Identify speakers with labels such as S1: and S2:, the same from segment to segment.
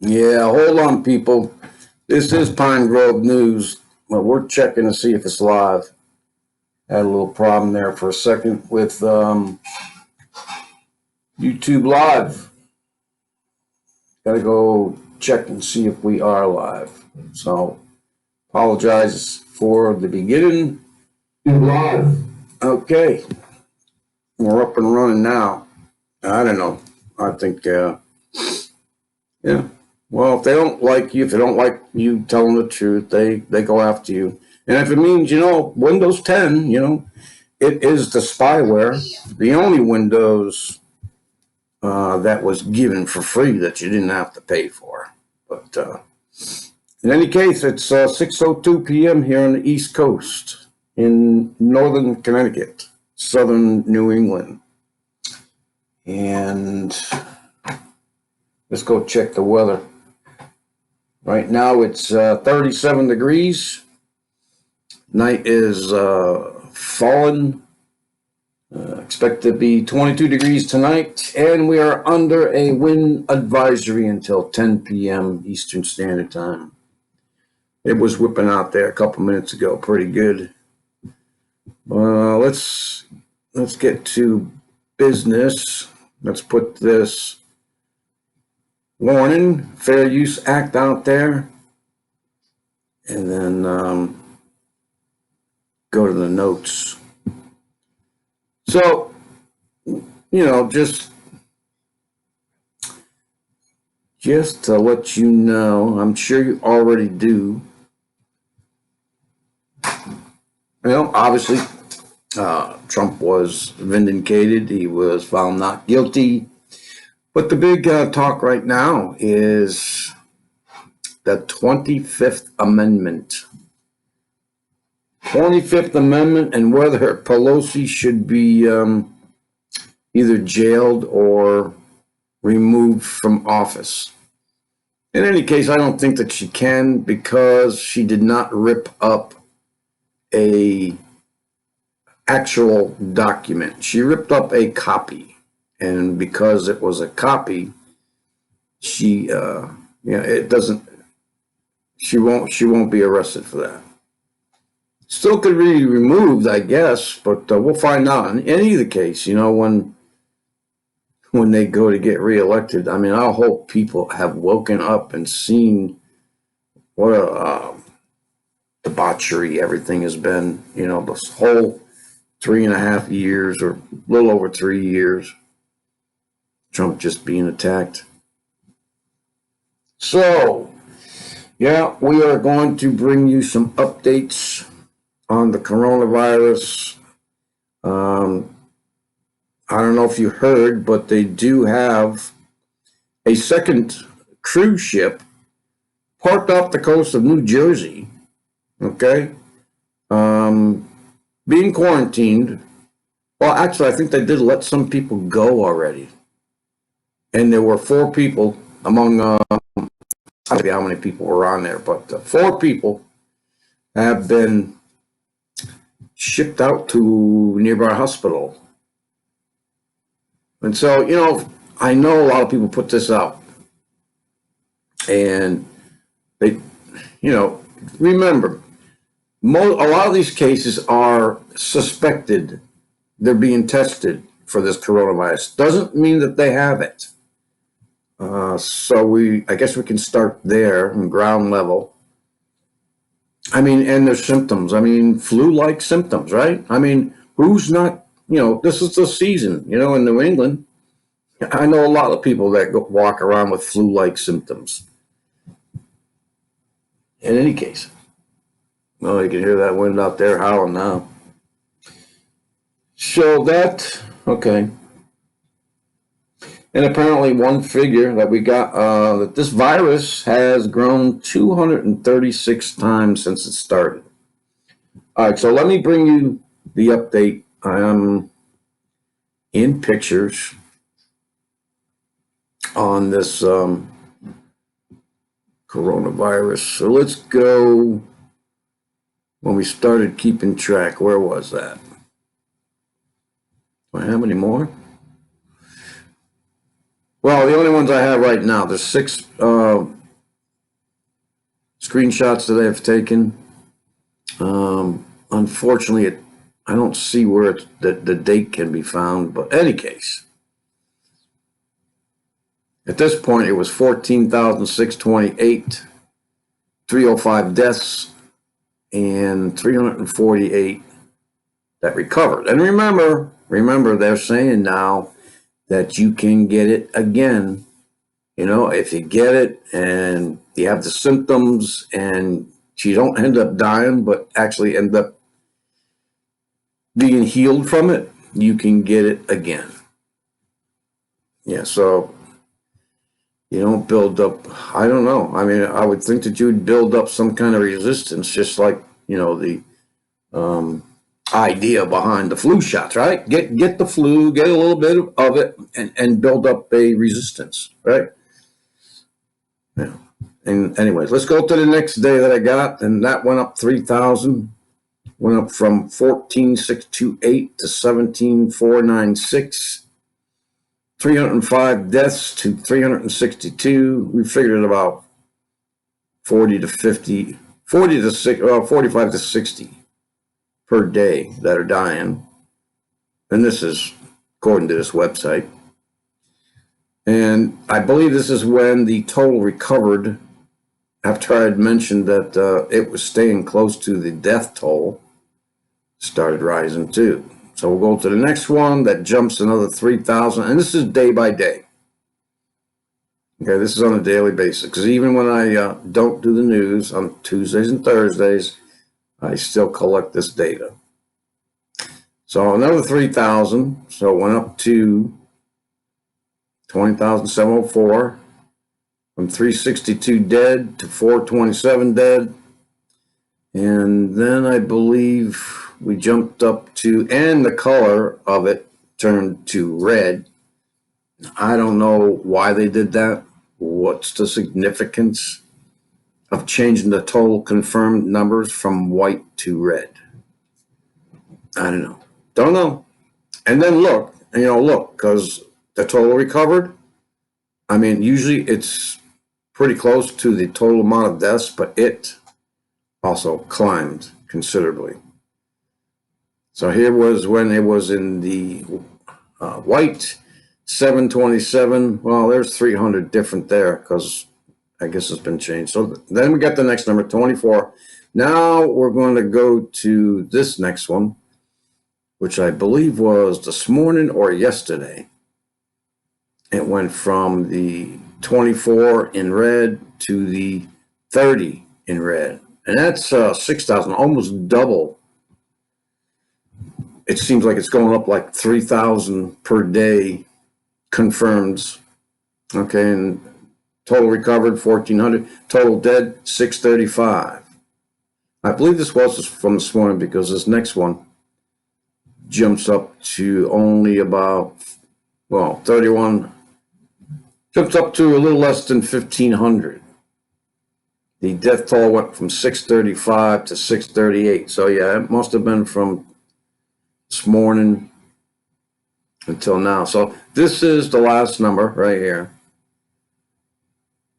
S1: Yeah, hold on, people. This is Pine Grove News. Well, we're checking to see if it's live. Had a little problem there for a second with YouTube Live. Got to go check and see if we are live. So, apologize for the beginning. Live. Okay, we're up and running now. I don't know. I think, yeah. Well, if they don't like you telling the truth, they go after you. And if it means, Windows 10, it is the spyware, the only Windows that was given for free that you didn't have to pay for. But in any case, it's 6:02 p.m. here on the East Coast in northern Connecticut, southern New England. And let's go check the weather. Right now it's 37 degrees. Night is fallen. Expect to be 22 degrees tonight. And we are under a wind advisory until 10 p.m. Eastern Standard Time. It was whipping out there a couple minutes ago. Pretty good. Let's get to business. Let's put this warning, Fair Use Act out there, and then go to the notes. So, just to let you know, I'm sure you already do. Obviously, Trump was vindicated. He was found not guilty. But the big talk right now is the 25th Amendment. 25th Amendment and whether Pelosi should be either jailed or removed from office. In any case, I don't think that she can because she did not rip up a actual document. She ripped up a copy. And because it was a copy, she won't be arrested for that. Still could be removed, I guess, but we'll find out. In either case, when they go to get reelected, I hope people have woken up and seen what a debauchery everything has been. This whole 3.5 years or a little over 3 years. Trump just being attacked. So, yeah, we are going to bring you some updates on the coronavirus. I don't know if you heard, but they do have a second cruise ship parked off the coast of New Jersey. Okay? Being quarantined. Well, actually, I think they did let some people go already. And there were 4 people among, I don't know how many people were on there, but 4 people have been shipped out to a nearby hospital. And so, I know a lot of people put this out. And they, remember, a lot of these cases are suspected. They're being tested for this coronavirus. Doesn't mean that they have it. So I guess we can start there on ground level. And their symptoms. Flu-like symptoms, right? Who's not, this is the season, in New England. I know a lot of people that walk around with flu-like symptoms. In any case, well, you can hear that wind out there howling now. So okay. And apparently one figure that we got, that this virus has grown 236 times since it started. All right, so let me bring you the update. I'm in pictures on this coronavirus. So let's go when we started keeping track. Where was that? Do I have any more? Well, the only ones I have right now, there's 6 screenshots that I've taken. Unfortunately, I don't see where the date can be found, but any case, at this point, it was 14,628, 305 deaths, and 348 that recovered. And remember, they're saying now that you can get it again. You know, if you get it and you have the symptoms and you don't end up dying, but actually end up being healed from it, you can get it again. Yeah, so you don't build up, I don't know. I mean, I would think that you would build up some kind of resistance, just like, you know, the idea behind the flu shots, right? Get the flu, get a little bit of it, and build up a resistance, right? Yeah. And anyways, let's go to the next day that I got, and that went up 3,000. Went up from 14,628 to 17,496. 305 deaths to 362. We figured it about 40 to 50, 40 to 60, well, 45 to 60 per day that are dying. And this is according to this website. And I believe this is when the total recovered, after I had mentioned that it was staying close to the death toll, started rising too. So we'll go to the next one that jumps another 3,000, and this is day by day. Okay, this is on a daily basis, because even when I don't do the news on Tuesdays and Thursdays, I still collect this data. So another 3,000, so it went up to 20,704, from 362 dead to 427 dead, and then I believe we jumped up to, and the color of it turned to red. I don't know why they did that. What's the significance of changing the total confirmed numbers from white to red? I don't know. Don't know. And then look, because the total recovered, I mean, usually it's pretty close to the total amount of deaths, but it also climbed considerably. So here was when it was in the white, 727. Well, there's 300 different there because I guess it's been changed. So then we got the next number, 24. Now we're going to go to this next one, which I believe was this morning or yesterday. It went from the 24 in red to the 30 in red. And that's 6,000, almost double. It seems like it's going up like 3,000 per day confirmed. Okay, and total recovered 1,400, total dead 635. I believe this was from this morning because this next one jumps up to only about, 31, jumps up to a little less than 1,500. The death toll went from 635 to 638. So yeah, it must have been from this morning until now. So this is the last number right here.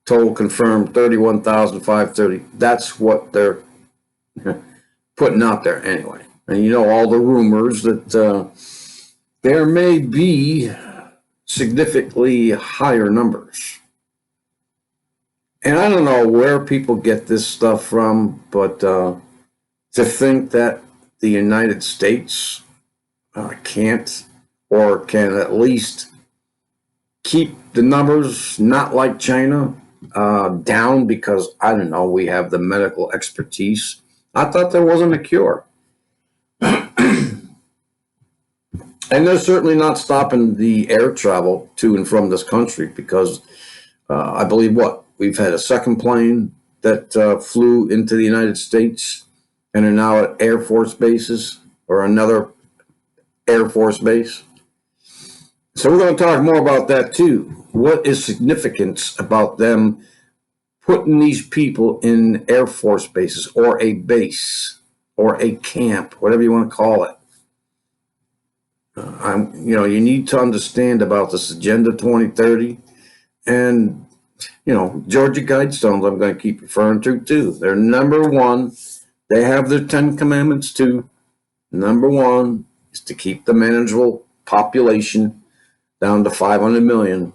S1: Total confirmed 31,530. That's what they're putting out there anyway. And you know all the rumors that there may be significantly higher numbers. And I don't know where people get this stuff from, but to think that the United States can't, or can at least keep the numbers, not like China, down because, I don't know, we have the medical expertise. I thought there wasn't a cure. And they're certainly not stopping the air travel to and from this country because I believe we've had a second plane that flew into the United States and are now at Air Force bases or another Air Force base. So we're going to talk more about that too. What is significance about them putting these people in Air Force bases or a base or a camp, whatever you want to call it? You need to understand about this Agenda 2030 and, Georgia Guidestones. I'm going to keep referring to too. They're number one. They have their 10 commandments too. Number one is to keep the manageable population down to 500 million.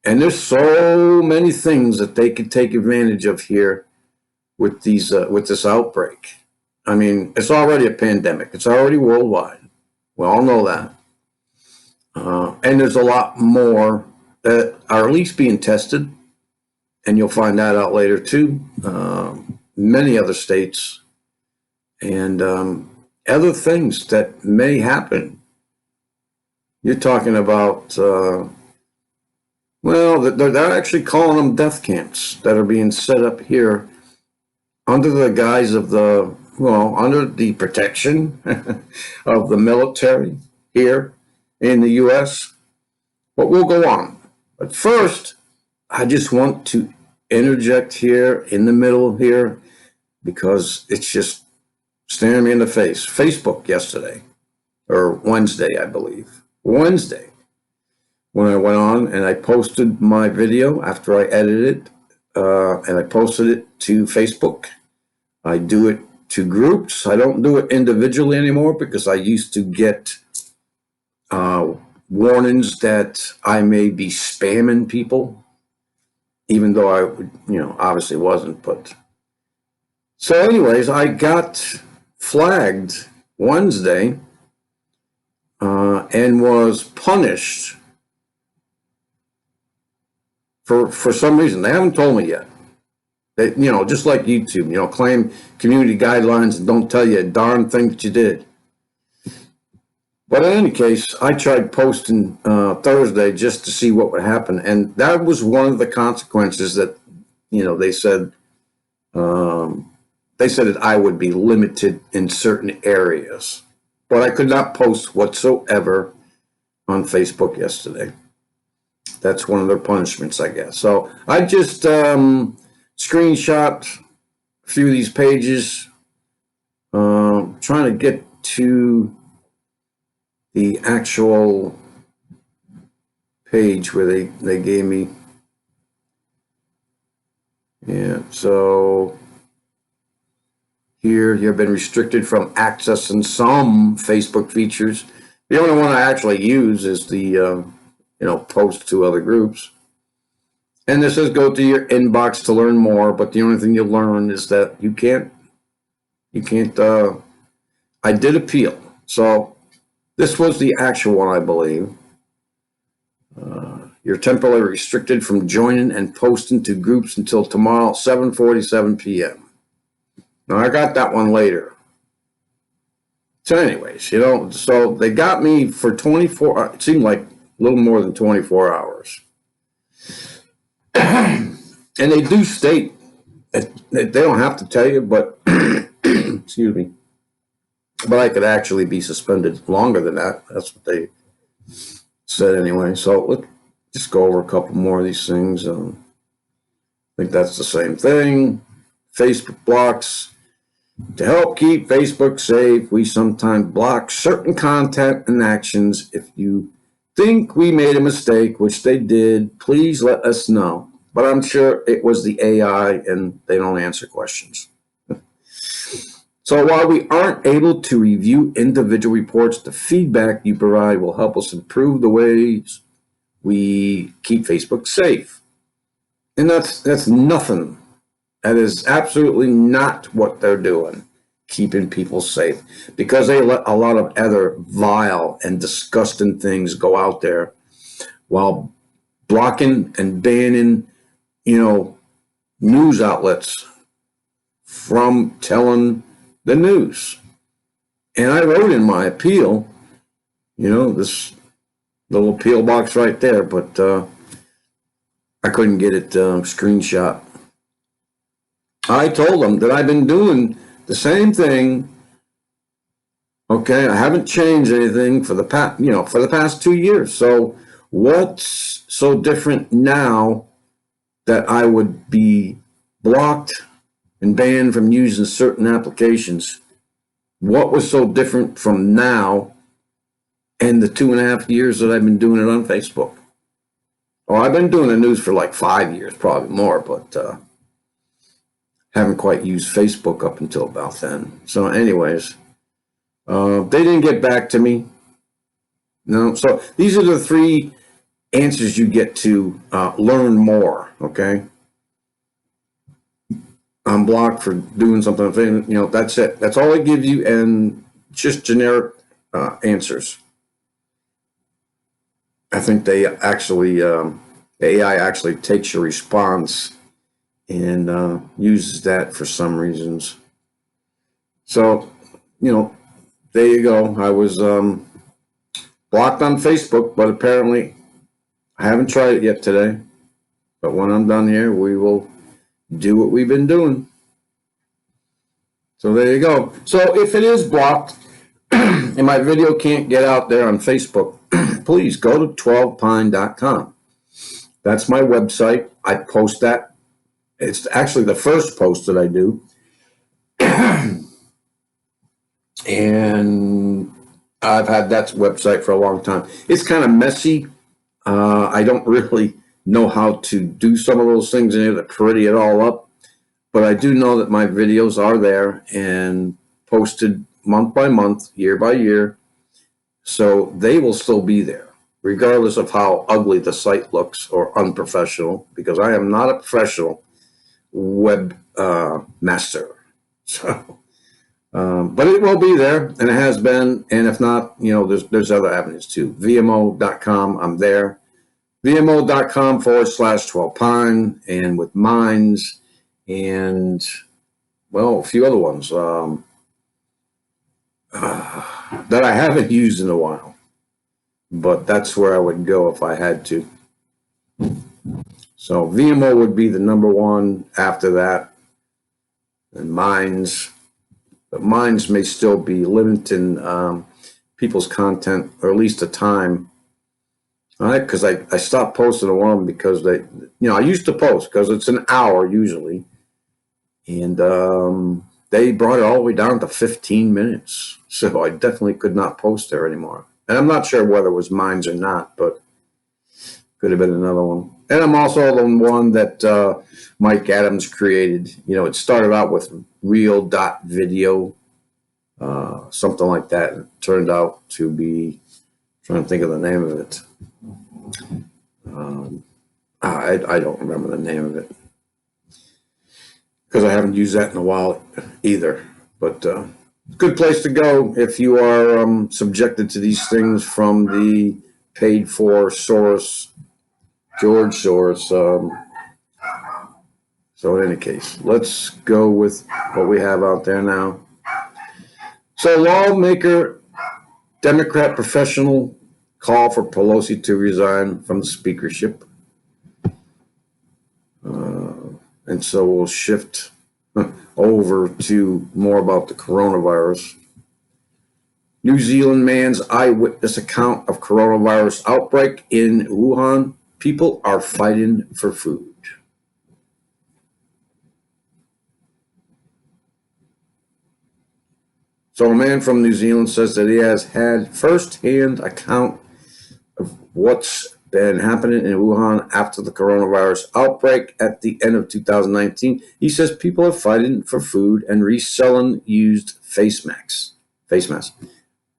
S1: And there's so many things that they could take advantage of here with this outbreak. I mean, it's already a pandemic. It's already worldwide. We all know that. And there's a lot more that are at least being tested, and you'll find that out later too. Many other states and other things that may happen. You're talking about, they're actually calling them death camps that are being set up here under the guise of under the protection of the military here in the U.S. But we'll go on. But first, I just want to interject here in the middle here because it's just staring me in the face. Facebook yesterday, or Wednesday, I believe. Wednesday, when I went on and I posted my video after I edited it, and I posted it to Facebook. I do it to groups. I don't do it individually anymore because I used to get warnings that I may be spamming people, even though I, obviously wasn't. But so, anyways, I got flagged Wednesday and was punished for some reason. They haven't told me yet. They, just like YouTube, claim community guidelines and don't tell you a darn thing that you did. But in any case, I tried posting Thursday just to see what would happen. And that was one of the consequences that, they said that I would be limited in certain areas. But I could not post whatsoever on Facebook yesterday. That's one of their punishments, I guess. So I just screenshot a few of these pages, trying to get to the actual page where they gave me. Yeah, so here you have been restricted from accessing some Facebook features. The only one I actually use is the post to other groups. And this says go to your inbox to learn more, but the only thing you'll learn is that you can't, I did appeal. So this was the actual one, I believe. You're temporarily restricted from joining and posting to groups until tomorrow, 7:47 p.m. Now, I got that one later. So anyways, so they got me for 24, it seemed like a little more than 24 hours. And they do state that they don't have to tell you, but, excuse me, but I could actually be suspended longer than that. That's what they said anyway. So let's just go over a couple more of these things. I think that's the same thing. Facebook blocks. To help keep Facebook safe, we sometimes block certain content and actions. If you think we made a mistake, which they did, please let us know. But I'm sure it was the AI and they don't answer questions. So while we aren't able to review individual reports, the feedback you provide will help us improve the ways we keep Facebook safe. And that's nothing. That is absolutely not what they're doing, keeping people safe, because they let a lot of other vile and disgusting things go out there while blocking and banning, news outlets from telling the news. And I wrote in my appeal, this little appeal box right there, but I couldn't get it screenshot. I told them that I've been doing the same thing. Okay, I haven't changed anything for the past 2 years. So what's so different now that I would be blocked and banned from using certain applications? What was so different from now and the 2.5 years that I've been doing it on Facebook. Well, I've been doing the news for like 5 years, probably more, but haven't quite used Facebook up until about then. So anyways, they didn't get back to me. No. So these are the 3 answers you get to learn more, okay? I'm blocked for doing something. You know, that's it. That's all it gives you, and just generic answers. I think they actually, the AI actually takes your response and uses that for some reasons. So, you know, there you go. I was blocked on Facebook, but apparently I haven't tried it yet today. But when I'm done here, we will do what we've been doing. So there you go. So if it is blocked and my video can't get out there on Facebook, please go to 12pine.com. That's my website. I post that. It's actually the first post that I do. And I've had that website for a long time. It's kind of messy. I don't really know how to do some of those things in here to pretty it all up. But I do know that my videos are there and posted month by month, year by year. So they will still be there, regardless of how ugly the site looks or unprofessional, because I am not a professional web master. So, but it will be there, and it has been. And if not, you know, there's other avenues too. VMO.com, I'm there. VMO.com/12pine, and with mines, and well, a few other ones that I haven't used in a while, but that's where I would go if I had to. So VMO would be the number 1 after that, and mines, but mines may still be limiting people's content, or at least the time. All right, because I stopped posting on one because they, you know, I used to post because it's an hour usually, and they brought it all the way down to 15 minutes. So I definitely could not post there anymore. And I'm not sure whether it was mines or not, but could have been another one. And I'm also the one that Mike Adams created. You know, it started out with real.video, something like that. It turned out to be, I'm trying to think of the name of it. I don't remember the name of it, because I haven't used that in a while either. But good place to go if you are subjected to these things from the paid for source, George Soros. So in any case, let's go with what we have out there now. So lawmaker, Democrat professional call for Pelosi to resign from the speakership. And so we'll shift over to more about the coronavirus. New Zealand man's eyewitness account of coronavirus outbreak in Wuhan. People are fighting for food. So a man from New Zealand says that he has had first-hand account of what's been happening in Wuhan after the coronavirus outbreak at the end of 2019. He says people are fighting for food and reselling used face masks.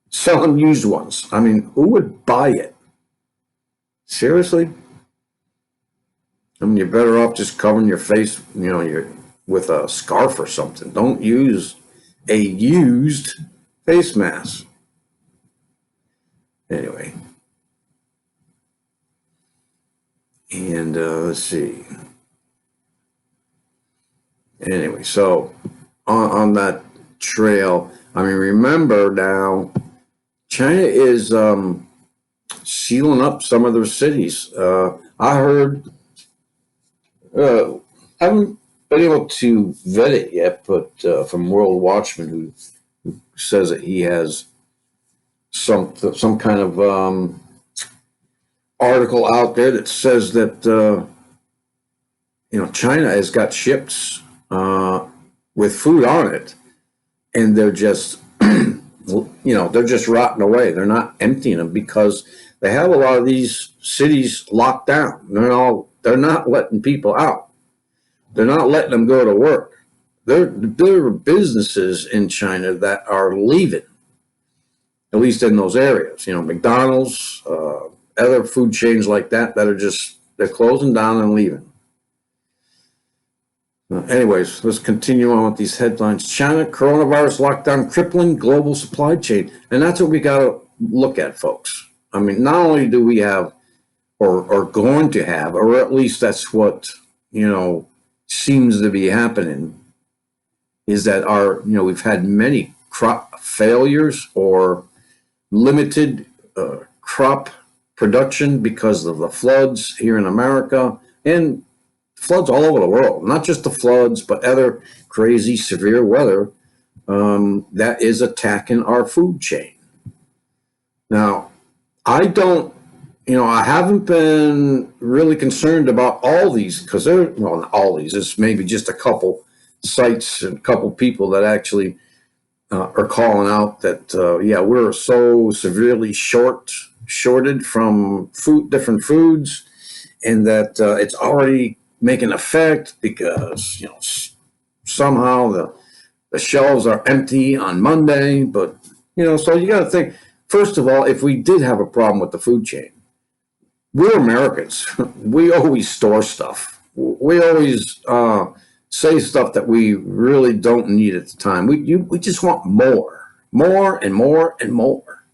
S1: Selling used ones. I mean, who would buy it? Seriously? I mean, you're better off just covering your face, you know, with a scarf or something. Don't use a used face mask. Anyway. And let's see. Anyway, so on that trail, I mean, remember now, China is sealing up some of their cities. I heard, haven't been able to vet it yet, but from World Watchman, who says that he has some kind of article out there that says that you know, China has got ships with food on it, and they're just they're just rotting away. They're not emptying them because they have a lot of these cities locked down. They're not letting people out. They're not letting them go to work. There are businesses in China that are leaving, at least in those areas. McDonald's, other food chains like that are they're closing down and leaving. Anyways, let's continue on with these headlines. China coronavirus lockdown crippling global supply chain. And that's what we got to look at, folks. I mean, not only do we have, or going to have, or at least that's what, seems to be happening, is that we've had many crop failures or limited crop production because of the floods here in America and floods all over the world, not just the floods, but other crazy severe weather that is attacking our food chain. Now, I haven't been really concerned about all these because not all these, it's maybe just a couple sites and a couple people that actually are calling out that, we're so severely shorted from different foods, and that it's already making effect because somehow the shelves are empty on Monday. But so you got to think, first of all, if we did have a problem with the food chain, we're Americans. We always store stuff. We always say stuff that we really don't need at the time. We just want more and more and more.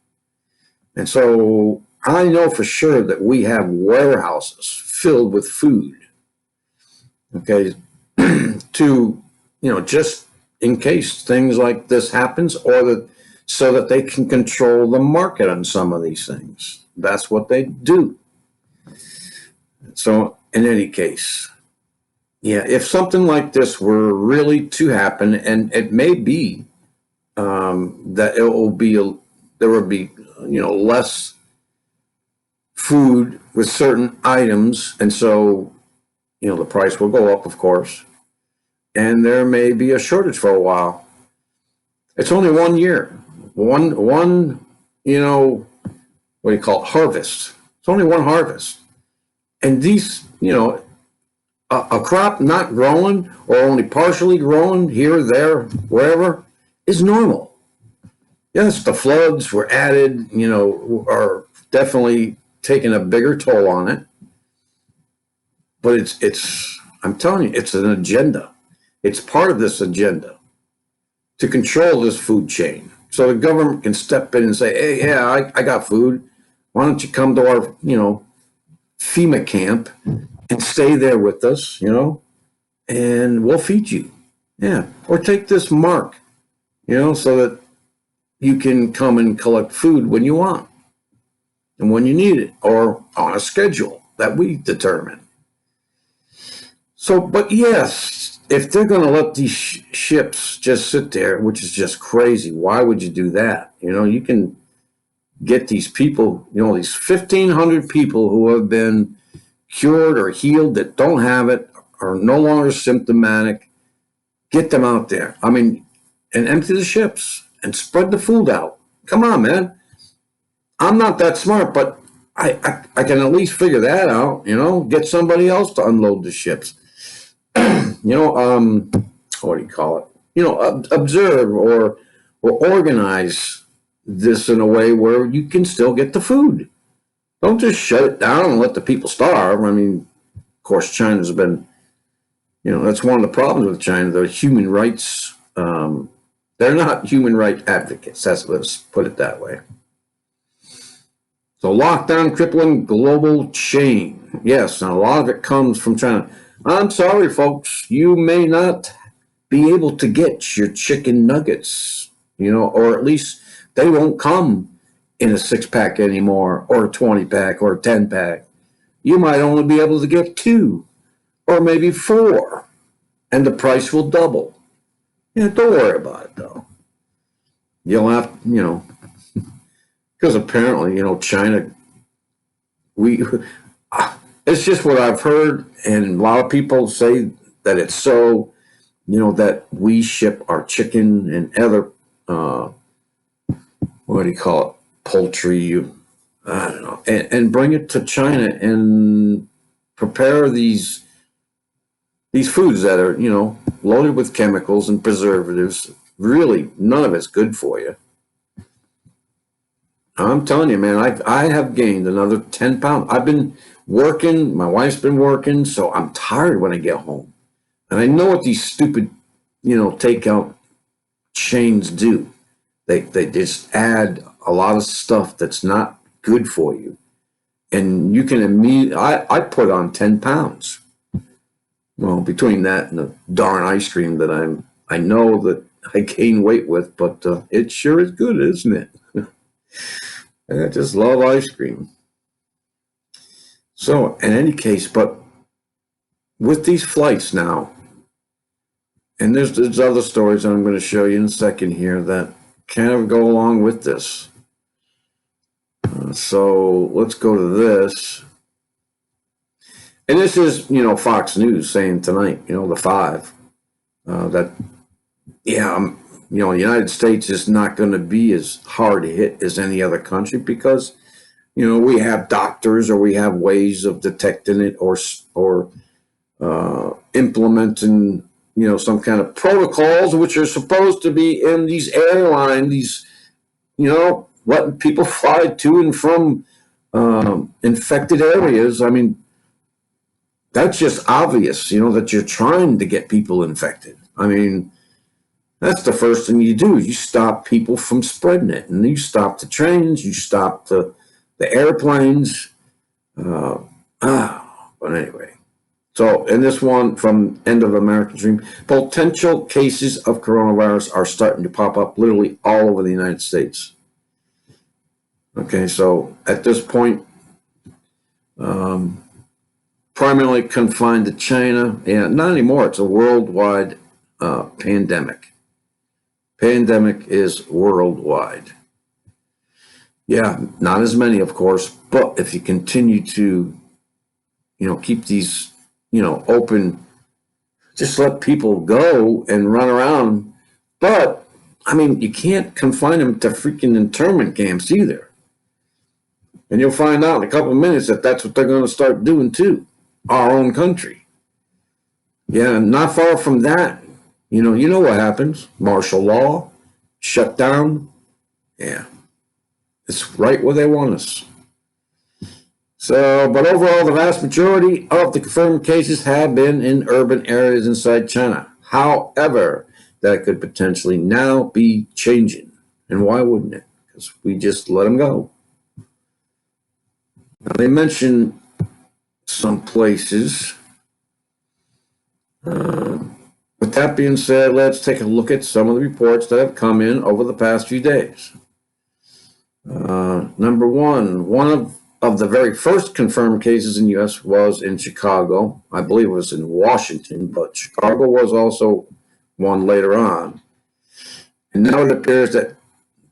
S1: And so I know for sure that we have warehouses filled with food. Okay, to just in case things like this happens, so that they can control the market on some of these things. That's what they do. So in any case, if something like this were really to happen, and it may be that there will be less food with certain items, and so the price will go up, of course, and there may be a shortage for a while. It's only 1 year, one what do you call it, harvest. It's only one harvest, and these a crop not growing or only partially growing here, there, wherever is normal. Yes, the floods were added, are definitely taking a bigger toll on it. But I'm telling you, it's an agenda. It's part of this agenda to control this food chain. So the government can step in and say, hey, yeah, I got food. Why don't you come to our, FEMA camp and stay there with us, and we'll feed you. Yeah. Or take this mark, so that you can come and collect food when you want and when you need it, or on a schedule that we determine. So, but yes, if they're going to let these ships just sit there, which is just crazy, why would you do that? You can get these people, these 1,500 people who have been cured or healed that don't have it, are no longer symptomatic, get them out there. I mean, and empty the ships and spread the food out. Come on, man. I'm not that smart, but I can at least figure that out, get somebody else to unload the ships. What do you call it? Observe or organize this in a way where you can still get the food. Don't just shut it down and let the people starve. I mean, of course, China's been, that's one of the problems with China. The human rights, they're not human rights advocates. Let's put it that way. So lockdown crippling global chain. Yes, and a lot of it comes from China. I'm sorry, folks, you may not be able to get your chicken nuggets, or at least they won't come in a 6-pack anymore, or a 20-pack, or a 10-pack. You might only be able to get 2, or maybe 4, and the price will double. Don't worry about it, though. You'll have, because apparently, China, it's just what I've heard, and a lot of people say that it's so, that we ship our chicken and other what do you call it, poultry, I don't know, and bring it to China and prepare these foods that are, loaded with chemicals and preservatives. Really, none of it's good for you. I'm telling you, man, I have gained another 10 pounds. I've been working, my wife's been working, so I'm tired when I get home. And I know what these stupid, takeout chains do. They just add a lot of stuff that's not good for you. And you can immediately, I put on 10 pounds. Well, between that and the darn ice cream that I know that I gain weight with, but it sure is good, isn't it? I just love ice cream. So, in any case, but with these flights now, and there's other stories I'm going to show you in a second here that kind of go along with this. So let's go to this. And this is, Fox News saying tonight, the 5, that, the United States is not going to be as hard hit as any other country because, we have doctors, or we have ways of detecting it, or implementing, some kind of protocols, which are supposed to be in these airlines, letting people fly to and from infected areas. I mean, that's just obvious, that you're trying to get people infected. I mean, that's the first thing you do. You stop people from spreading it, and you stop the trains, you stop the airplanes. But anyway, so in this one from End of American Dream, potential cases of coronavirus are starting to pop up literally all over the United States. Okay, so at this point, primarily confined to China. Yeah, not anymore. It's a worldwide pandemic. Pandemic is worldwide. Yeah, not as many, of course, but if you continue to, keep these, open, just let people go and run around. But, I mean, you can't confine them to freaking internment camps either. And you'll find out in a couple of minutes that that's what they're going to start doing too. Our own country. Yeah, not far from that. You know what happens. Martial law, shutdown. Yeah. It's right where they want us. So, but overall, the vast majority of the confirmed cases have been in urban areas inside China. However, that could potentially now be changing. And why wouldn't it? Because we just let them go. Now, they mention some places. With that being said, let's take a look at some of the reports that have come in over the past few days. Number one of the very first confirmed cases in the U.S. was in Chicago. I believe it was in Washington, but Chicago was also one later on. And now it appears that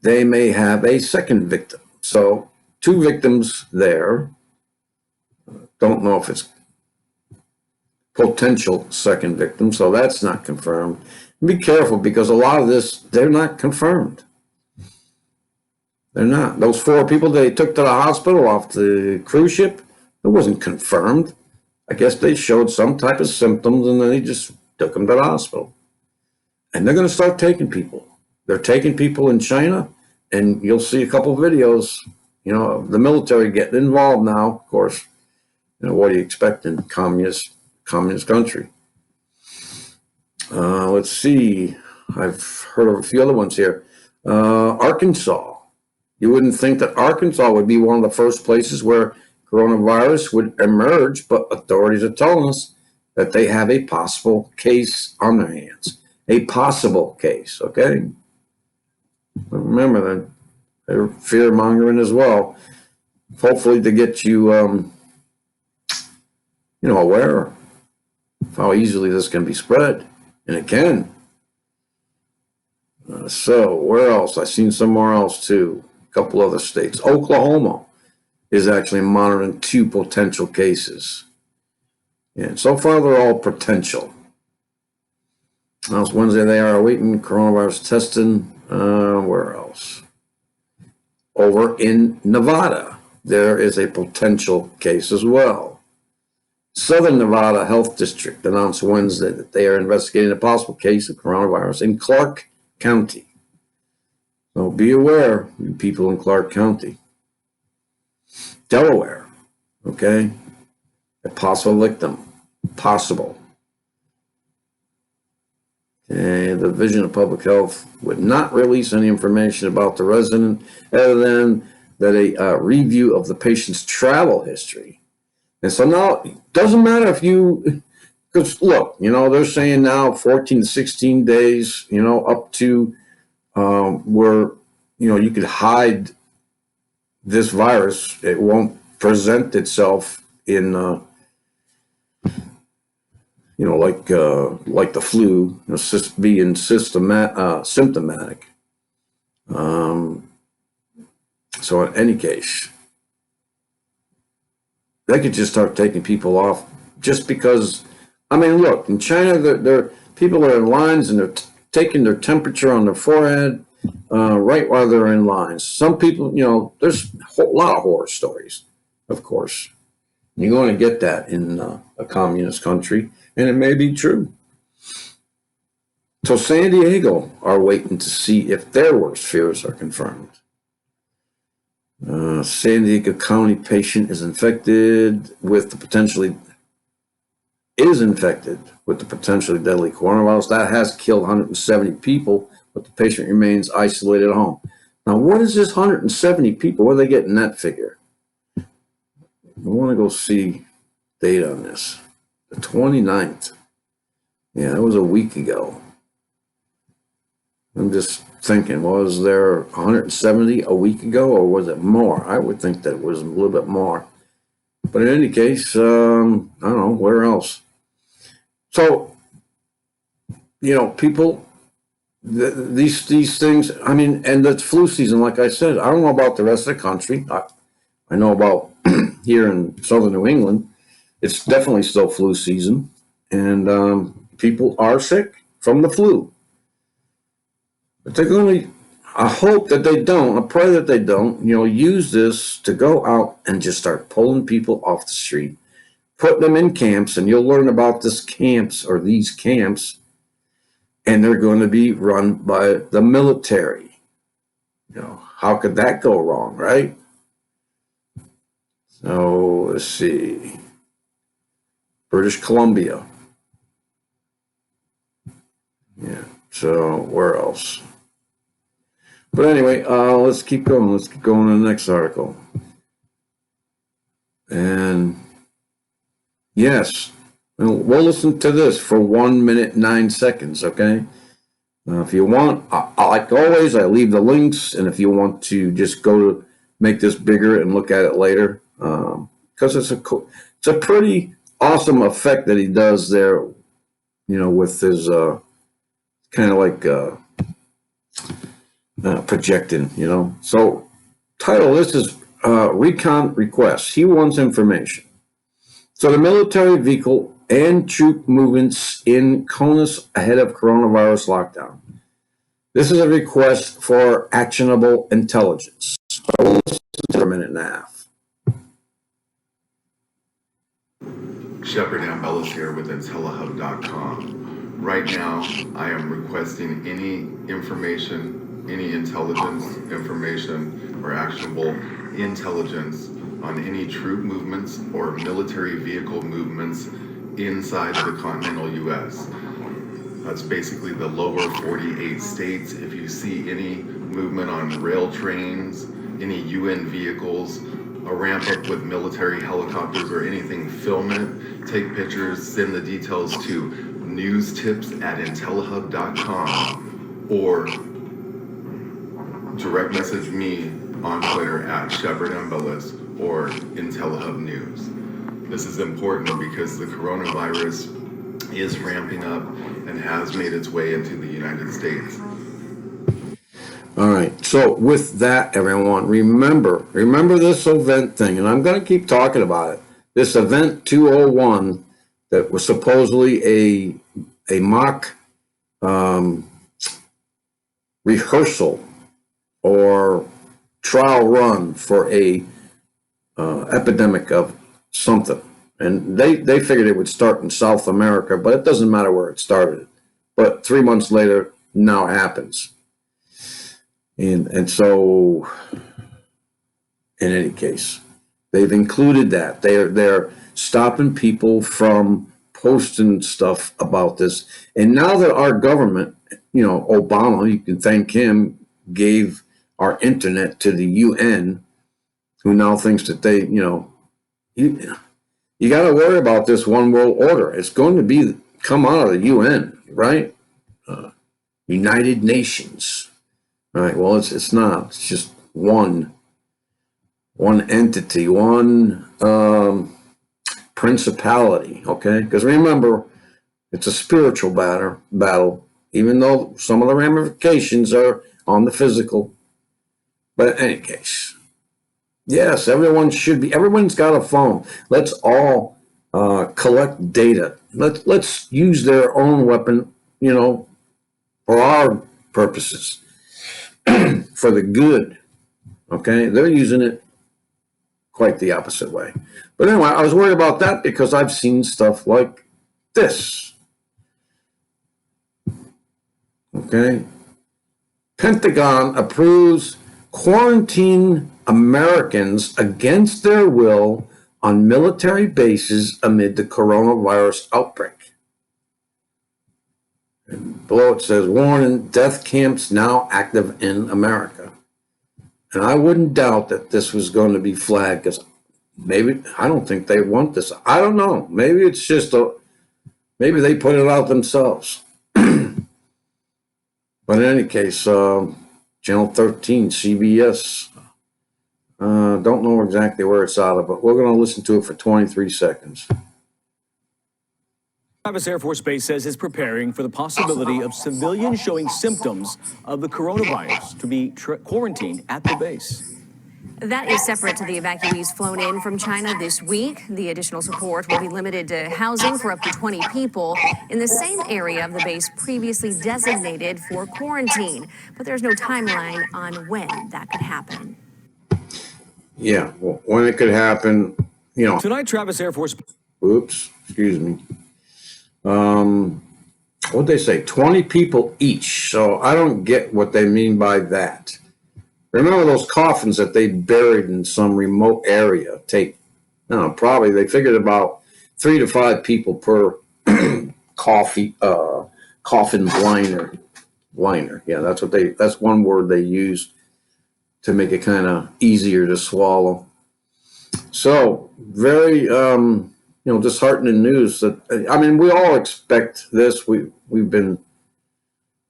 S1: they may have a second victim. So 2 victims there. Don't know if it's potential second victim, so that's not confirmed. Be careful, because a lot of this, they're not confirmed. They're not. Those 4 people they took to the hospital off the cruise ship, it wasn't confirmed. I guess they showed some type of symptoms, and then they just took them to the hospital. And they're going to start taking people. They're taking people in China, and you'll see a couple of videos, of the military getting involved now. Of course, what do you expect in communist country? Let's see. I've heard of a few other ones here. Arkansas. You wouldn't think that Arkansas would be one of the first places where coronavirus would emerge, but authorities are telling us that they have a possible case on their hands. A possible case, okay? But remember that they're fear-mongering as well. Hopefully to get you, aware of how easily this can be spread. And it can. So where else? I've seen somewhere else too. A couple other states. Oklahoma is actually monitoring 2 potential cases. And so far they're all potential. Now it's Wednesday. They are awaiting coronavirus testing. Where else? over in Nevada, there is a potential case as well. Southern Nevada Health District announced Wednesday that they are investigating a possible case of coronavirus in Clark County. So be aware, you people in Clark County. Delaware, okay? A possible victim, possible. And the Division of Public Health would not release any information about the resident other than that a review of the patient's travel history. And so now it doesn't matter if you, because look, they're saying now 14 to 16 days, up to where, you could hide this virus. It won't present itself in, like the flu, being symptomatic. So in any case, they could just start taking people off just because. I mean, look, in China, they're people are in lines and they're taking their temperature on their forehead right while they're in lines. Some people, there's a lot of horror stories, of course. You're going to get that in a communist country, and it may be true. So San Diego are waiting to see if their worst fears are confirmed. San Diego County patient is infected with the potentially deadly coronavirus. That has killed 170 people, but the patient remains isolated at home. Now, what is this 170 people? Where are they getting that figure? I want to go see data on this. The 29th. Yeah, that was a week ago. I'm just thinking, was there 170 a week ago, or was it more? I would think that it was a little bit more. But in any case, I don't know, where else? So, people, these things, I mean, and it's flu season, like I said. I don't know about the rest of the country. I know about here in southern New England, it's definitely still flu season, and people are sick from the flu. But they're going to, I hope that they don't, I pray that they don't, use this to go out and just start pulling people off the street, putting them in camps, and you'll learn about these camps, and they're going to be run by the military. How could that go wrong, right? So let's see. British Columbia. Yeah. So where else? But anyway, let's keep going. Let's keep going to the next article. And yes, we'll listen to this for 1 minute, 9 seconds, okay? If you want, like always, I leave the links. And if you want to just go to make this bigger and look at it later, because it's a pretty awesome effect that he does there, with his kind of like projecting, So title, this is recon requests. He wants information. So the military vehicle and troop movements in CONUS ahead of coronavirus lockdown. This is a request for actionable intelligence. So we'll listen to a minute and a half.
S2: Shepard Ambellis here with IntelliHub.com. Right now, I am requesting any information, any intelligence information or actionable intelligence on any troop movements or military vehicle movements inside the continental U.S. That's basically the lower 48 states. If you see any movement on rail trains, any UN vehicles, a ramp up with military helicopters or anything, film it, take pictures, send the details to newstips@intellihub.com or direct message me on Twitter at Shepard Ambellis or IntelliHub News. This is important because the coronavirus is ramping up and has made its way into the United States.
S1: All right. So with that, everyone, remember this event thing, and I'm going to keep talking about it. This event 201 that was supposedly a mock rehearsal or trial run for a epidemic of something. And they figured it would start in South America, but it doesn't matter where it started. But 3 months later, now it happens. And so, in any case, they've included that. They're stopping people from posting stuff about this. And now that our government, Obama, you can thank him, gave our internet to the UN, who now thinks that they, you got to worry about this one world order. It's going to come out of the UN, right? United Nations. All right. Well, it's not. It's just one entity, one principality. Okay. Because remember, it's a spiritual battle, even though some of the ramifications are on the physical. But in any case, yes, everyone's got a phone. Let's all collect data. Let's use their own weapon, for our purposes, for the good. Okay, they're using it quite the opposite way. But anyway, I was worried about that because I've seen stuff like this. Okay, Pentagon approves quarantine Americans against their will on military bases amid the coronavirus outbreak. And below it says, warning, death camps now active in America. And I wouldn't doubt that this was going to be flagged because I don't think they want this. I don't know. Maybe it's just maybe they put it out themselves. But in any case, Channel 13, CBS, don't know exactly where it's out of, but we're going to listen to it for 23 seconds.
S3: Travis Air Force Base says it's preparing for the possibility of civilians showing symptoms of the coronavirus to be quarantined at the base.
S4: That is separate to the evacuees flown in from China this week. The additional support will be limited to housing for up to 20 people in the same area of the base previously designated for quarantine. But there's no timeline on when that could happen.
S1: Yeah, well, when it could happen,
S3: Tonight, Travis Air Force...
S1: Oops, excuse me. What'd they say? 20 people each. So I don't get what they mean by that. Remember those coffins that they buried in some remote area? Probably they figured about 3 to 5 people per coffin liner. Yeah, that's one word they use to make it kind of easier to swallow. So very, disheartening news that, we all expect this. We've been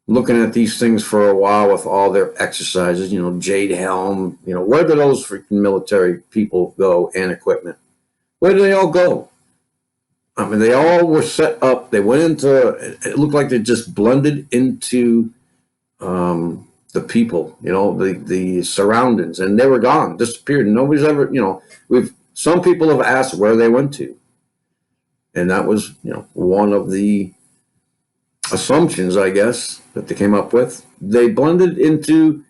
S1: looking at these things for a while with all their exercises, Jade Helm, where do those freaking military people go and equipment? Where do they all go? They all were set up. They went it looked like they just blended into the people, the surroundings, and they were gone, disappeared. Nobody's ever, some people have asked where they went to. And that was, one of the assumptions, I guess, that they came up with. They blended into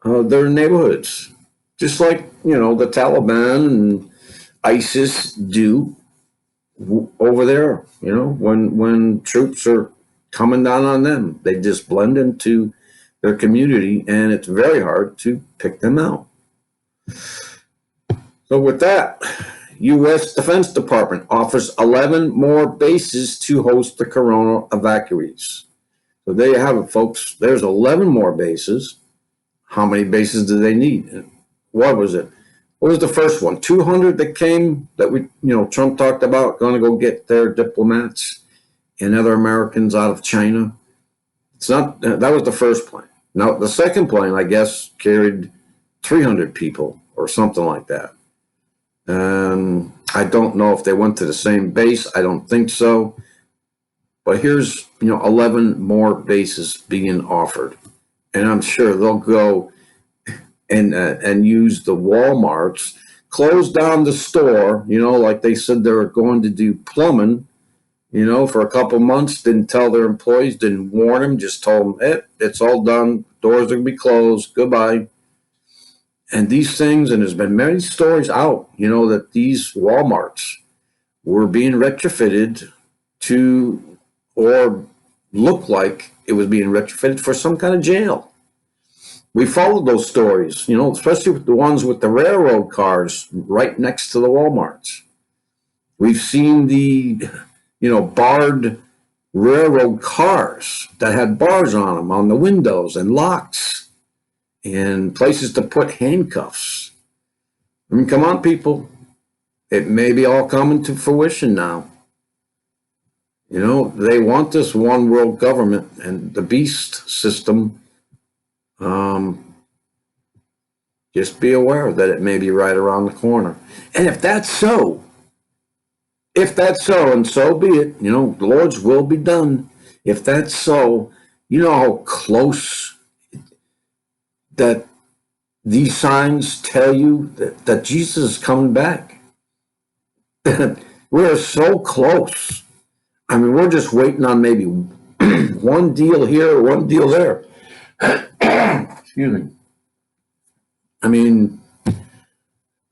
S1: their neighborhoods, just like, the Taliban and ISIS do over there, when troops are coming down on them. They just blend into their community, and it's very hard to pick them out. So with that, U.S. Defense Department offers 11 more bases to host the corona evacuees. So there you have it, folks. There's 11 more bases. How many bases do they need? What was it? What was the first one? 200 that came that Trump talked about, going to go get their diplomats and other Americans out of China. It's not, that was the first plane. Now, the second plane, I guess, carried 300 people or something like that. I don't know if they went to the same base. I don't think so. But here's, 11 more bases being offered. And I'm sure they'll go and use the Walmarts, close down the store, like they said they were going to do plumbing, for a couple months, didn't tell their employees, didn't warn them, just told them, it's all done. Doors are going to be closed. Goodbye. And these things, and there's been many stories out, you know, that these Walmarts were being retrofitted to, or looked like it was being retrofitted for some kind of jail. We followed those stories, you know, especially with the ones with the railroad cars right next to the Walmarts. We've seen the, you know, barred railroad cars that had bars on them on the windows and locks and places to put handcuffs. I mean, come on, people. It may be all coming to fruition now. You know, they want this one world government and the beast system. Just be aware that it may be right around the corner. And if that's so, and so be it, you know, the Lord's will be done. If that's so, you know how close that these signs tell you that Jesus is coming back. We're so close. I mean, we're just waiting on maybe one deal here, one deal there. Excuse me. I mean,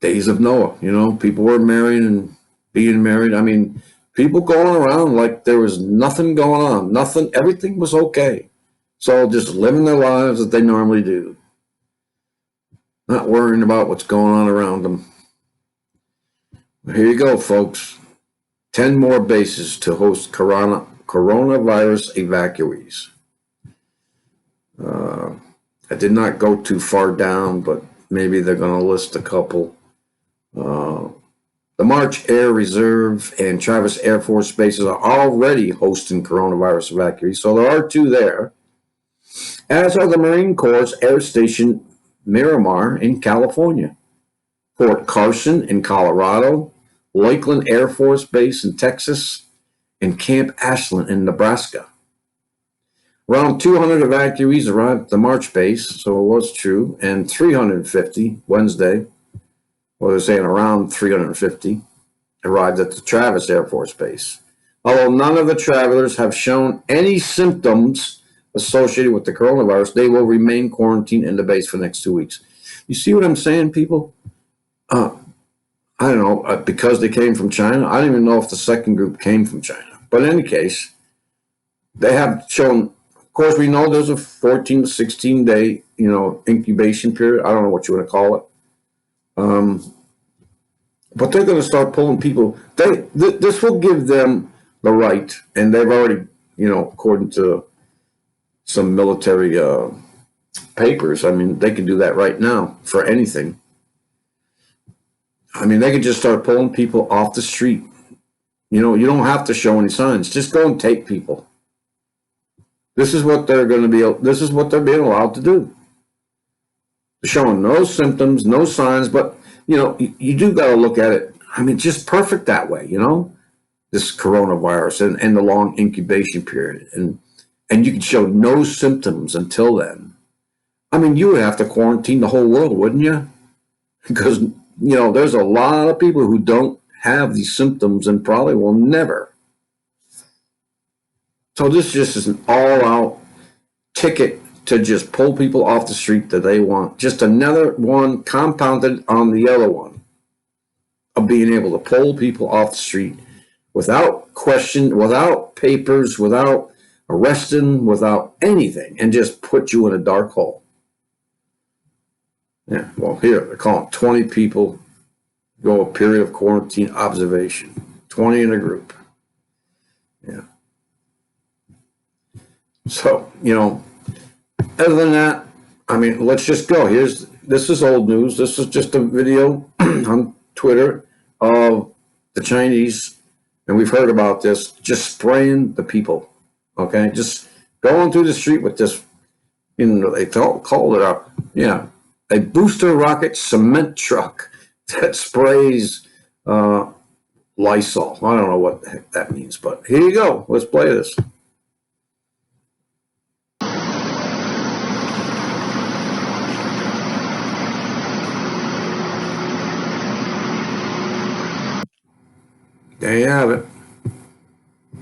S1: days of Noah, you know, people were marrying and being married. I mean, people going around like there was nothing going on, nothing, everything was okay. So just living their lives as they normally do, not worrying about what's going on around them. But here you go, folks. 10 more bases to host coronavirus evacuees. I did not go too far down, but maybe they're going to list a couple. The March Air Reserve and Travis Air Force bases are already hosting coronavirus evacuees, so there are 2 there. As are the Marine Corps Air Station Miramar in California, Fort Carson in Colorado, Lakeland Air Force Base in Texas, and Camp Ashland in Nebraska. Around 200 evacuees arrived at the March base, so it was true, and 350 Wednesday, well, they're saying around 350, arrived at the Travis Air Force Base. Although none of the travelers have shown any symptoms associated with the coronavirus, they will remain quarantined in the base for the next 2 weeks. You see what I'm saying, people? I don't know, because they came from China. I don't even know if the second group came from China. But in any case, they have shown, of course, we know there's a 14 to 16 day, you know, incubation period. I don't know what you want to call it. But they're going to start pulling people. This will give them the right, and they've already, you know, according to some military papers, I mean, they can do that right now for anything. I mean, they could just start pulling people off the street. You know, you don't have to show any signs. Just go and take people. This is what they're going to be. This is what they're being allowed to do. Showing no symptoms, no signs, but you know, you do got to look at it. I mean, just perfect that way. You know, this coronavirus and the long incubation period, and you can show no symptoms until then. I mean, you would have to quarantine the whole world, wouldn't you? Because you know, there's a lot of people who don't have these symptoms and probably will never. So this just is an all-out ticket to just pull people off the street that they want. Just another one compounded on the other one of being able to pull people off the street without question, without papers, without arresting, without anything, and just put you in a dark hole. Yeah, well, here, they're calling 20 people go a period of quarantine observation. 20 in a group. Yeah. So, you know, other than that, I mean, let's just go. This is old news. This is just a video on Twitter of the Chinese, and we've heard about this, just spraying the people, okay? Just going through the street with this, you know, they called it a booster rocket cement truck that sprays Lysol. I don't know what the heck that means, but here you go. Let's play this. There you have it.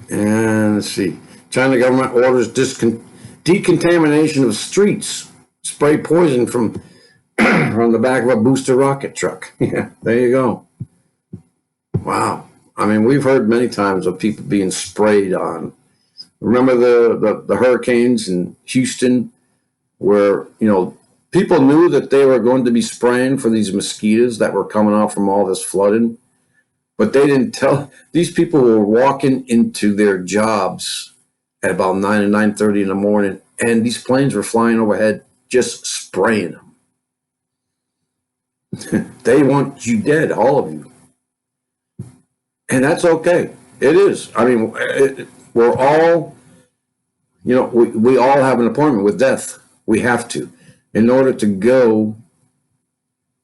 S1: And let's see. China government orders decontamination of streets. Spray poison from on the back of a booster rocket truck. Yeah, there you go. Wow. I mean, we've heard many times of people being sprayed on. Remember the hurricanes in Houston where, people knew that they were going to be spraying for these mosquitoes that were coming out from all this flooding, but they didn't tell. These people were walking into their jobs at about 9 and 9:30 in the morning, and these planes were flying overhead just spraying them. They want you dead, all of you. And that's okay. It is. I mean, we're all, we all have an appointment with death. We have to. In order to go,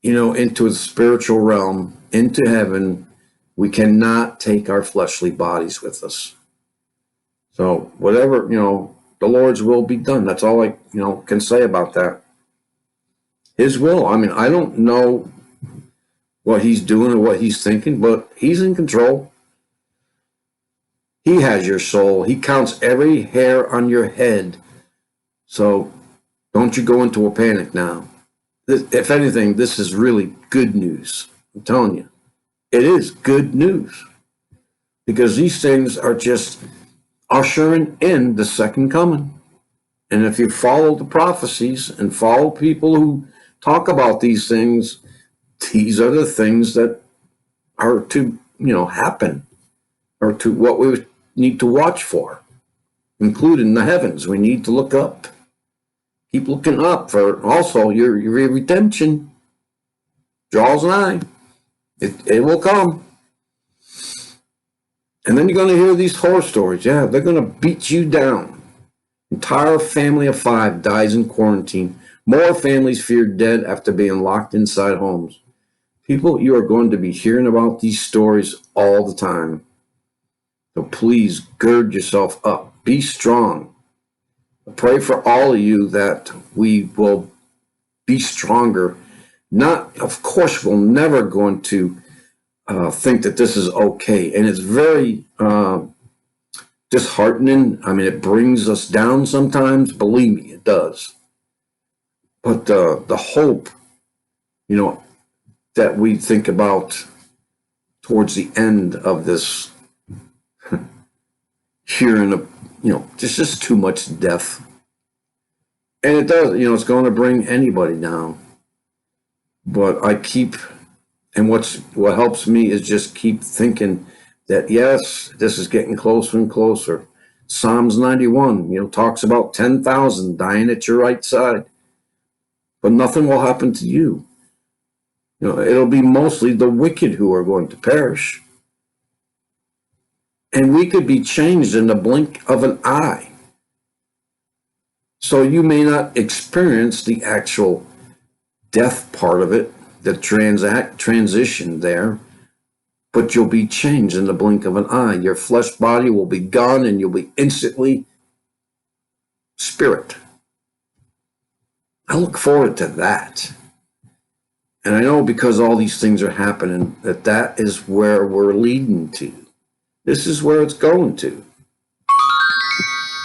S1: into the spiritual realm, into heaven, we cannot take our fleshly bodies with us. So whatever, the Lord's will be done. That's all I, can say about that. His will. I mean, I don't know what he's doing or what he's thinking, but he's in control. He has your soul. He counts every hair on your head. So don't you go into a panic now. If anything, this is really good news. I'm telling you, it is good news because these things are just ushering in the second coming. And if you follow the prophecies and follow people who talk about these things, these are the things that are to, happen, or to what we need to watch for, including the heavens. We need to look up. Keep looking up for also your redemption. Draws nigh. It will come. And then you're going to hear these horror stories. Yeah, they're going to beat you down. Entire family of 5 dies in quarantine. More families feared dead after being locked inside homes. People, you are going to be hearing about these stories all the time. So please gird yourself up. Be strong. I pray for all of you that we will be stronger. Not, of course, we're never going to think that this is okay. And it's very disheartening. I mean, it brings us down sometimes. Believe me, it does. But the hope, that we think about towards the end of this hearing of, there's just too much death. And it does, it's going to bring anybody down. But and what helps me is just keep thinking that, yes, this is getting closer and closer. Psalms 91, talks about 10,000 dying at your right side. But nothing will happen to you. It'll be mostly the wicked who are going to perish. And we could be changed in the blink of an eye. So you may not experience the actual death part of it, the transition there, but you'll be changed in the blink of an eye. Your flesh body will be gone and you'll be instantly spirit. I look forward to that. And I know because all these things are happening that is where we're leading to. This is where it's going to.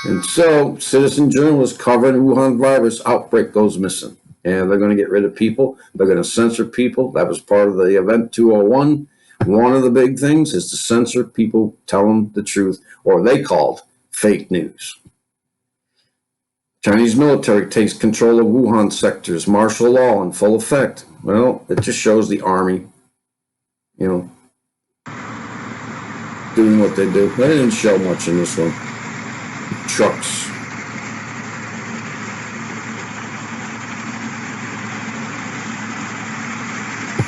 S1: And so, citizen journalists covering Wuhan virus outbreak goes missing. And they're going to get rid of people. They're going to censor people. That was part of the event 201. One of the big things is to censor people telling the truth, or they called fake news. Chinese military takes control of Wuhan sectors, martial law in full effect. Well, it just shows the army, doing what they do. They didn't show much in this one. Trucks.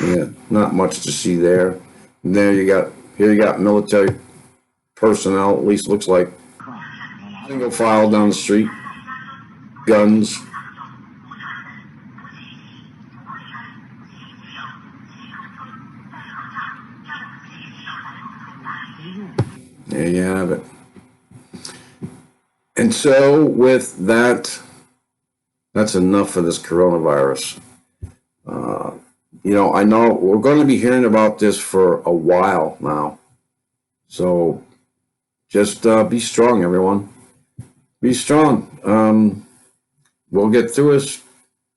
S1: Yeah, not much to see there. And there you got military personnel, at least looks like. Single file down the street. Guns. There you have it. And so with that, that's enough for this coronavirus. I know we're going to be hearing about this for a while now. So just be strong, everyone. Be strong. We'll get through this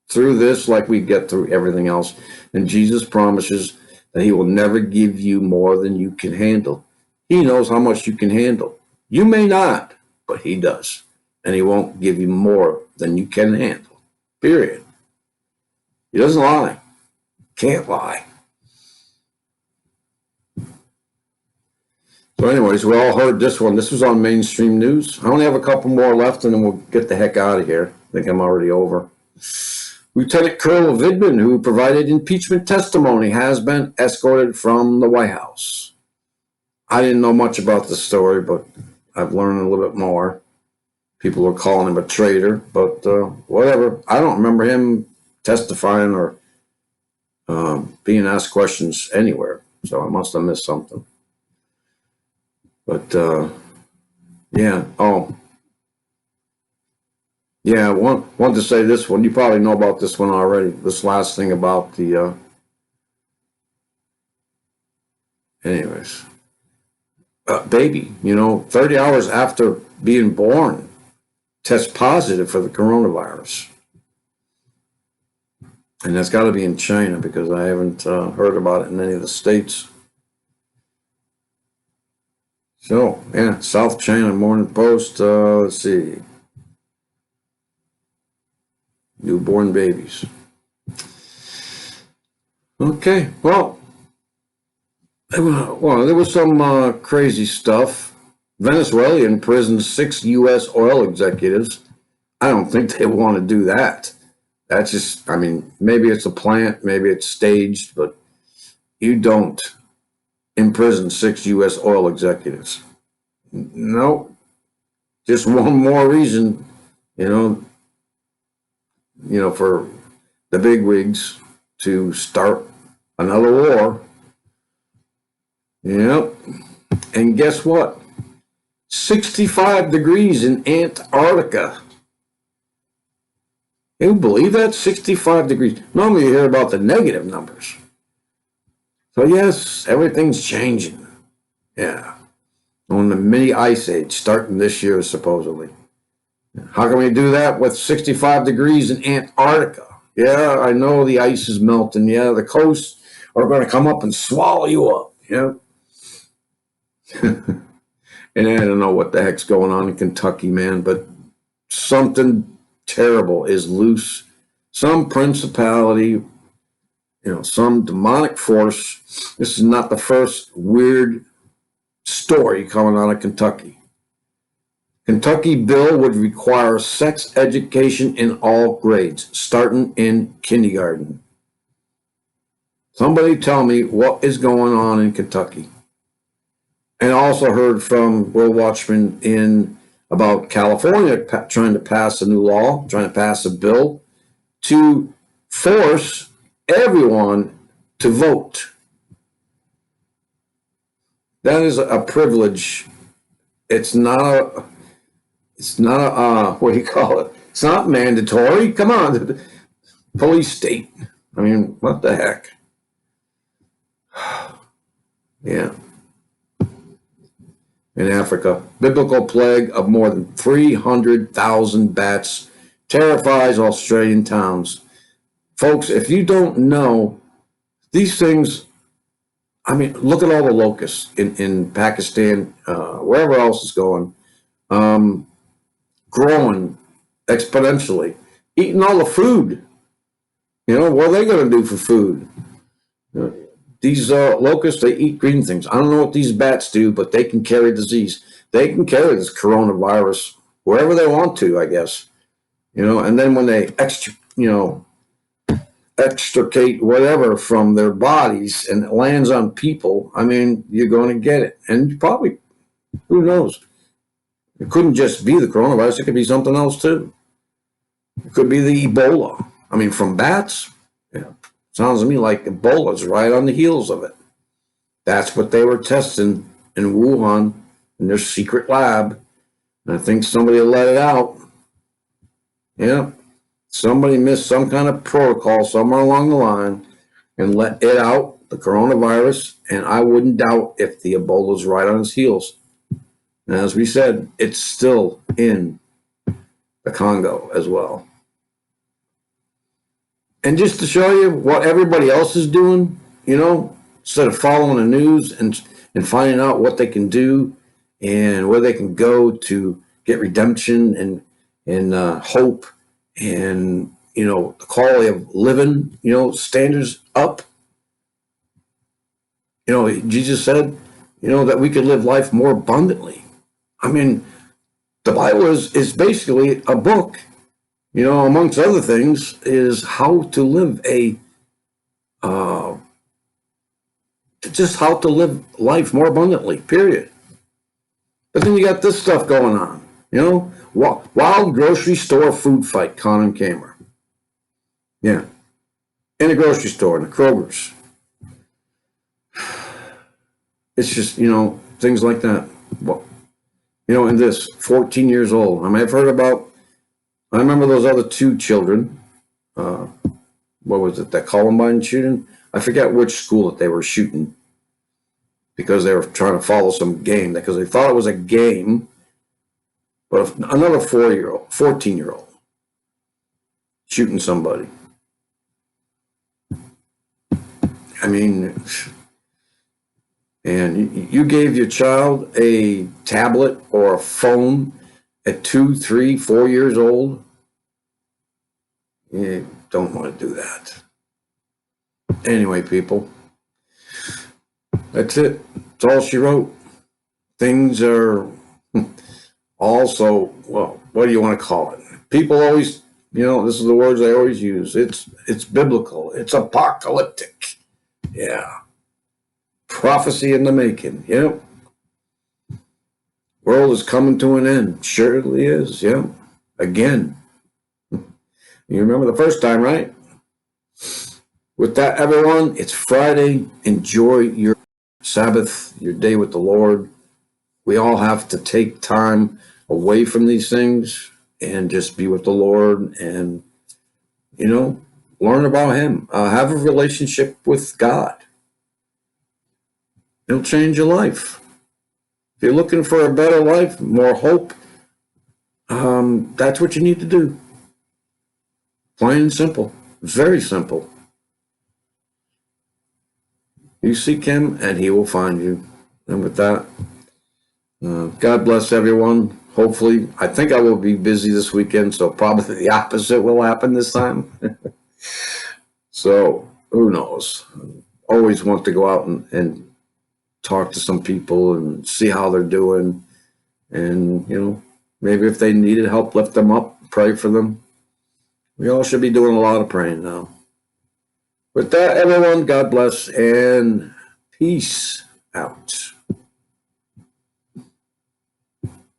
S1: through this like we get through everything else. And Jesus promises that he will never give you more than you can handle. He knows how much you can handle. You may not, but he does. And he won't give you more than you can handle. Period. He doesn't lie. Can't lie. So anyways, we all heard this one. This was on mainstream news. I only have a couple more left, and then we'll get the heck out of here. I think I'm already over. Lieutenant Colonel Vidman, who provided impeachment testimony, has been escorted from the White House. I didn't know much about the story, but I've learned a little bit more. People are calling him a traitor, but whatever. I don't remember him testifying or being asked questions anywhere, so I must have missed something. But yeah. Oh, yeah. Want to say this one. You probably know about this one already. This last thing about the. Anyways, baby. 30 hours after being born, test positive for the coronavirus, and that's got to be in China because I haven't heard about it in any of the states. So, yeah, South China Morning Post, let's see. Newborn babies. Okay, well, there was some crazy stuff. Venezuela imprisoned 6 U.S. oil executives. I don't think they want to do that. That's just, maybe it's a plant, maybe it's staged, but you don't imprison 6 U.S. oil executives. No, just one more reason, for the bigwigs to start another war. Yep. And guess what? 65 degrees in Antarctica. Can you believe that? 65 degrees. Normally you hear about the negative numbers. So yes, everything's changing. Yeah. On the mini ice age starting this year, supposedly. How can we do that with 65 degrees in Antarctica? Yeah, I know the ice is melting. Yeah, the coasts are going to come up and swallow you up. Yeah. And I don't know what the heck's going on in Kentucky, man, but something terrible is loose. Some principality, some demonic force. This is not the first weird story coming out of Kentucky. Kentucky bill would require sex education in all grades, starting in kindergarten. Somebody tell me what is going on in Kentucky. And I also heard from World Watchman about California trying to pass a new law, trying to pass a bill to force everyone to vote. That is a privilege. It's not a what do you call it? It's not mandatory. Come on, police state. What the heck? Yeah. In Africa, biblical plague of more than 300,000 bats terrifies Australian towns. Folks, if you don't know, these things, look at all the locusts in Pakistan, wherever else is going, growing exponentially, eating all the food. What are they going to do for food? These locusts, they eat green things. I don't know what these bats do, but they can carry disease. They can carry this coronavirus wherever they want to, I guess. And then when they extricate whatever from their bodies and it lands on people, you're going to get it. And probably, who knows? It couldn't just be the coronavirus. It could be something else too. It could be the Ebola. From bats. Yeah. Sounds to me like Ebola's right on the heels of it. That's what they were testing in Wuhan in their secret lab. And I think somebody let it out. Yeah. Somebody missed some kind of protocol somewhere along the line and let it out, the coronavirus. And I wouldn't doubt if the Ebola's right on its heels. And as we said, it's still in the Congo as well. And just to show you what everybody else is doing, you know, instead of following the news and finding out what they can do and where they can go to get redemption and hope and, you know, the quality of living, you know, standards up. You know, Jesus said, you know, that we could live life more abundantly. I mean, the Bible is basically a book, you know, amongst other things, is how to live just how to live life more abundantly, period. But then you got this stuff going on, you know, wild grocery store food fight, caught on camera. Yeah, in a grocery store, in the Kroger's. It's just, you know, things like that. Well, you know, and this, 14 years old. I mean, I remember those other two children. What was it, that Columbine shooting? I forget which school that they were shooting because they were trying to follow some game, because they thought it was a game. But another 14-year-old shooting somebody. I mean, and you gave your child a tablet or a phone at 2, 3, 4 years old. You don't want to do that. Anyway, people, that's it. That's all she wrote. Things are also, well, what do you want to call it? People always, you know, this is the words they always use. It's biblical. It's apocalyptic. Yeah. Prophecy in the making. Yep. World is coming to an end. Surely is. Yep. Again. You remember the first time, right? With that, everyone, it's Friday. Enjoy your Sabbath, your day with the Lord. We all have to take time away from these things and just be with the Lord and, you know, learn about Him. Have a relationship with God. It'll change your life. If you're looking for a better life, more hope, that's what you need to do. Plain and simple. Very simple. You seek Him and He will find you. And with that, God bless everyone. Hopefully, I think I will be busy this weekend, so probably the opposite will happen this time. So, who knows? Always want to go out and talk to some people and see how they're doing. And, you know, maybe if they needed help, lift them up, pray for them. We all should be doing a lot of praying now. With that, everyone, God bless and peace out.